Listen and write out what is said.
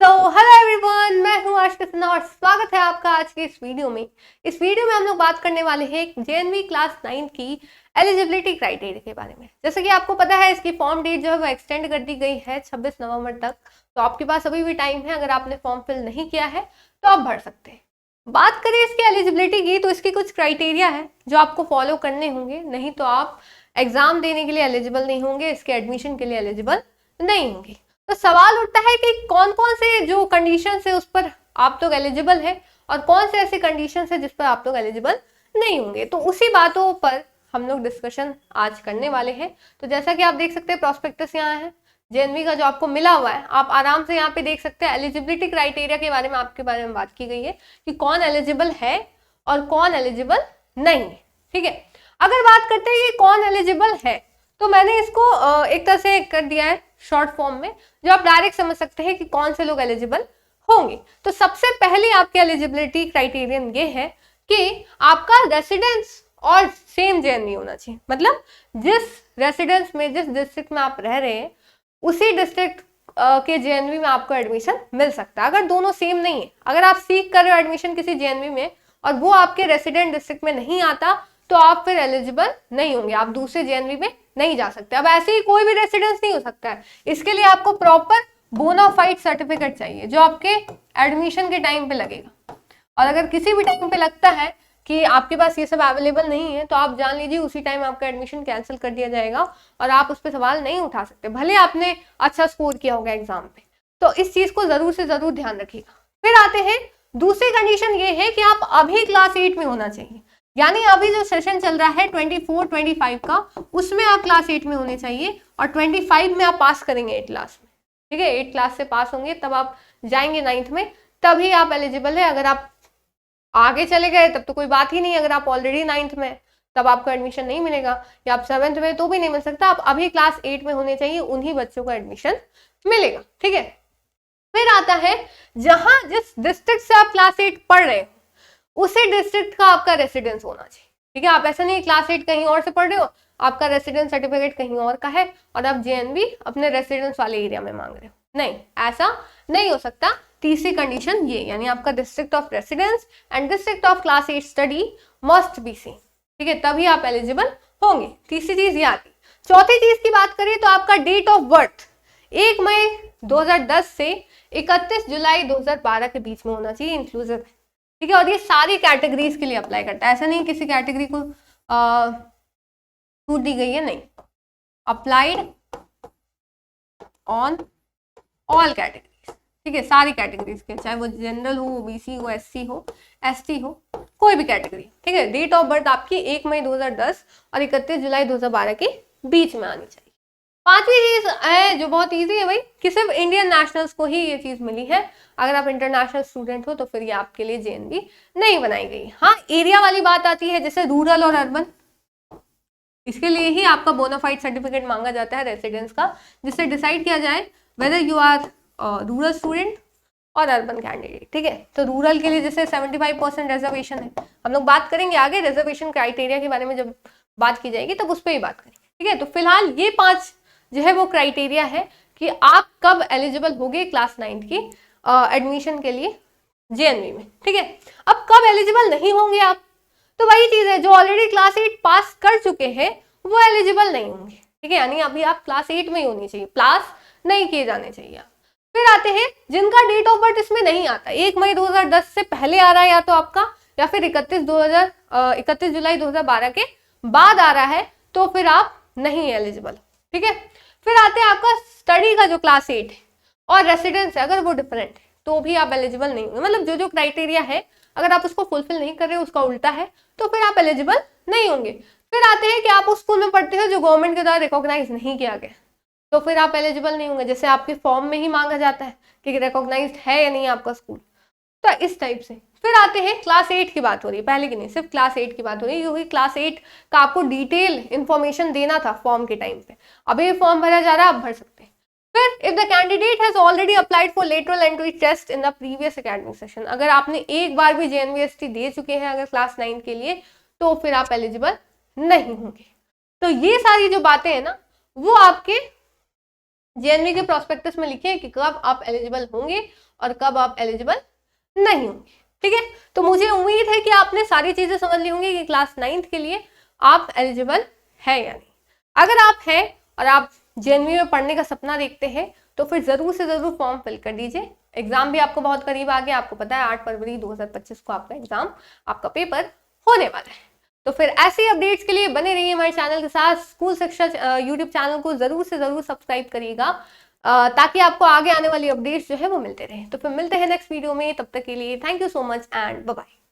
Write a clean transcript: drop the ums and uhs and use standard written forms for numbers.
Hello everyone, मैं हूं आशिका सिन्हा और स्वागत है आपका आज के इस वीडियो में। इस वीडियो में हम लोग बात करने वाले हैं जेएनवी क्लास 9 की एलिजिबिलिटी क्राइटेरिया के बारे में। जैसे कि आपको पता है, इसकी फॉर्म डेट जो है वो एक्सटेंड कर दी गई है 26 नवंबर तक। तो आपके पास अभी भी टाइम है, अगर आपने फॉर्म फिल नहीं किया है तो आप भर सकते हैं। बात करें इसकी एलिजिबिलिटी की, तो इसकी कुछ क्राइटेरिया है जो आपको फॉलो करने होंगे, नहीं तो आप एग्जाम देने के लिए एलिजिबल नहीं होंगे, इसके एडमिशन के लिए एलिजिबल नहीं होंगे। तो सवाल उठता है कि कौन कौन से जो कंडीशन है उस पर आप लोग एलिजिबल है और कौन से ऐसे कंडीशन है जिस पर आप लोग एलिजिबल नहीं होंगे। तो उसी बातों पर हम लोग डिस्कशन आज करने वाले हैं। तो जैसा कि आप देख सकते हैं, प्रॉस्पेक्टस यहाँ है जेएनवी का जो आपको मिला हुआ है, आप आराम से यहाँ पे देख सकते हैं। एलिजिबिलिटी क्राइटेरिया के बारे में आपके बारे में बात की गई है कि कौन एलिजिबल है और कौन एलिजिबल नहीं है। ठीक है, अगर बात करते हैं कि कौन एलिजिबल है, तो मैंने इसको एक तरह से कर दिया है शॉर्ट फॉर्म में, जो आप डायरेक्ट समझ सकते हैं कि कौन से लोग एलिजिबल होंगे। तो सबसे पहले आपके एलिजिबिलिटी क्राइटेरियन ये है कि आपका रेसिडेंस और सेम जेएनवी होना चाहिए। मतलब जिस रेसिडेंस में, जिस डिस्ट्रिक्ट में आप रह रहे हैं, उसी डिस्ट्रिक्ट के जेएनवी में आपको एडमिशन मिल सकता है। अगर दोनों सेम नहीं है, अगर आप सीख कर रहे हो एडमिशन किसी जेएनवी में और वो आपके रेसिडेंट डिस्ट्रिक्ट में नहीं आता, तो आप फिर एलिजिबल नहीं होंगे, आप दूसरे जेएनवी में नहीं जा सकते। अब ऐसे ही कोई भी रेसिडेंस नहीं हो सकता है, इसके लिए आपको प्रॉपर बोनाफाइड सर्टिफिकेट चाहिए जो आपके एडमिशन के टाइम पे लगेगा। और अगर किसी भी टाइम पे लगता है कि आपके पास ये सब अवेलेबल नहीं है, तो आप जान लीजिए उसी टाइम आपका एडमिशन कैंसिल कर दिया जाएगा और आप उस पर सवाल नहीं उठा सकते, भले आपने अच्छा स्कोर किया होगा एग्जाम पे। तो इस चीज को जरूर से जरूर ध्यान रखिएगा। फिर आते हैं दूसरी कंडीशन, ये है कि आप अभी क्लास 8 में होना चाहिए। यानी अभी जो सेशन चल रहा है 24-25 का, उसमें आप क्लास 8 में होने चाहिए और 25 में आप पास करेंगे 8 क्लास में। ठीक है, 8 क्लास से पास होंगे तब आप जाएंगे 9th में, तभी आप एलिजिबल है। अगर आप आगे चले गए तब तो कोई बात ही नहीं, अगर आप ऑलरेडी 9th में तब आपको एडमिशन नहीं मिलेगा, या आप 7th में तो भी नहीं मिल सकता। आप अभी क्लास 8 में होने चाहिए, उन्हीं बच्चों को एडमिशन मिलेगा। ठीक है, फिर आता है जहां जिस डिस्ट्रिक्ट से आप क्लास 8 पढ़ रहे हो उसी डिस्ट्रिक्ट का आपका रेसिडेंस होना चाहिए। ठीक है, आप ऐसा नहीं क्लास 8 कहीं और से पढ़ रहे हो, आपका रेसिडेंस सर्टिफिकेट कहीं और का है और आप जेएनवी अपने रेसिडेंस वाले एरिया में मांग रहे हो, नहीं, ऐसा नहीं हो सकता। तीसरी कंडीशन ये, यानी आपका district of residence and district of class 8 study must be same. ठीक है, तभी आप एलिजिबल होंगे। तीसरी चीज ये आती। चौथी चीज की बात करें तो आपका डेट ऑफ बर्थ 1 मई 2010 से 31 जुलाई 2012 के बीच में होना चाहिए, इंक्लूसिव है। ठीक है, और ये सारी कैटेगरीज के लिए अप्लाई करता है, ऐसा नहीं किसी कैटेगरी को छूट दी गई है, नहीं, अप्लाइड ऑन ऑल कैटेगरीज। ठीक है, सारी कैटेगरीज के, चाहे वो जनरल हो, ओबीसी हो, एससी हो, एसटी हो, कोई भी कैटेगरी। ठीक है, डेट ऑफ बर्थ आपकी 1 मई 2010 और 31 जुलाई 2012 के बीच में आनी चाहिए। पांचवी चीज है जो बहुत इजी है भाई, कि सिर्फ इंडियन नेशनल्स को ही ये चीज मिली है। अगर आप इंटरनेशनल स्टूडेंट हो तो फिर ये आपके लिए जेएनवी नहीं बनाई गई। हाँ, एरिया वाली बात आती है, जैसे रूरल और अर्बन, इसके लिए ही आपका बोनाफाइड सर्टिफिकेट मांगा जाता है रेसिडेंस का, जिससे डिसाइड किया जाए whether you are rural student और अर्बन कैंडिडेट। ठीक है, तो रूरल के लिए जैसे 75% रिजर्वेशन है, हम लोग बात करेंगे आगे रिजर्वेशन क्राइटेरिया के बारे में, जब बात की जाएगी तब उस पर ही बात करेंगे। ठीक है, तो फिलहाल ये 5 जो है वो क्राइटेरिया है कि आप कब एलिजिबल होगे क्लास 9 की एडमिशन के लिए जेएनवी में। ठीक है, अब कब एलिजिबल नहीं होंगे आप, तो वही चीज है, जो ऑलरेडी क्लास 8 पास कर चुके हैं वो एलिजिबल नहीं होंगे। ठीक है, यानी अभी आप क्लास 8 में ही होनी चाहिए, पास नहीं किए जाने चाहिए आप। फिर आते हैं जिनका डेट ऑफ बर्थ इसमें नहीं आता, 1 मई 2010 से पहले आ रहा है या तो आपका, या फिर 31 जुलाई 2012 के बाद आ रहा है, तो फिर आप नहीं एलिजिबल। ठीक है, फिर आते हैं आपका स्टडी का जो क्लास 8 है और रेसिडेंस है, अगर वो डिफरेंट है तो भी आप एलिजिबल नहीं होंगे। मतलब जो जो क्राइटेरिया है, अगर आप उसको फुलफिल नहीं कर रहे हो, उसका उल्टा है, तो फिर आप एलिजिबल नहीं होंगे। फिर आते हैं कि आप उस स्कूल में पढ़ते हो जो गवर्नमेंट के द्वारा रिकॉग्नाइज नहीं किया गया, तो फिर आप एलिजिबल नहीं होंगे। जैसे आपके फॉर्म में ही मांगा जाता है कि रिकॉग्नाइज है या नहीं आपका स्कूल, तो इस टाइप से। फिर आते हैं क्लास 8 की बात हो रही है, पहले की नहीं, सिर्फ क्लास 8 की बात हो रही है, क्योंकि क्लास 8 का आपको डिटेल इंफॉर्मेशन देना था फॉर्म के टाइम पे। अभी फॉर्म भरा जा रहा है, आप भर सकते हैं। फिर if the candidate has already applied for lateral entry test in the previous academic session, अगर आपने एक बार भी जेएनवीएसटी दे चुके हैं अगर क्लास 9 के लिए, तो फिर आप एलिजिबल नहीं होंगे। तो ये सारी जो बातें हैं ना, वो आपके जेएनवी के प्रोस्पेक्टस में लिखिए कि कब आप एलिजिबल होंगे और कब आप एलिजिबल नहीं होंगे। ठीक है, तो मुझे उम्मीद है कि आपने सारी चीजें समझ ली होंगी कि क्लास 9th के लिए आप एलिजिबल है या नहीं। अगर आप हैं और आप जेएनवी में पढ़ने का सपना देखते हैं तो फिर जरूर से जरूर फॉर्म फिल कर दीजिए। एग्जाम भी आपको बहुत करीब आ गया, आपको पता है 8 फरवरी 2025 को आपका एग्जाम, आपका पेपर होने वाला है। तो फिर ऐसी अपडेट्स के लिए बने रहिए हमारे चैनल के साथ। स्कूल शिक्षा यूट्यूब चैनल को जरूर से जरूर सब्सक्राइब करिएगा ताकि आपको आगे आने वाली अपडेट्स जो है वो मिलते रहे। तो फिर मिलते हैं नेक्स्ट वीडियो में, तब तक के लिए thank you so much and bye bye.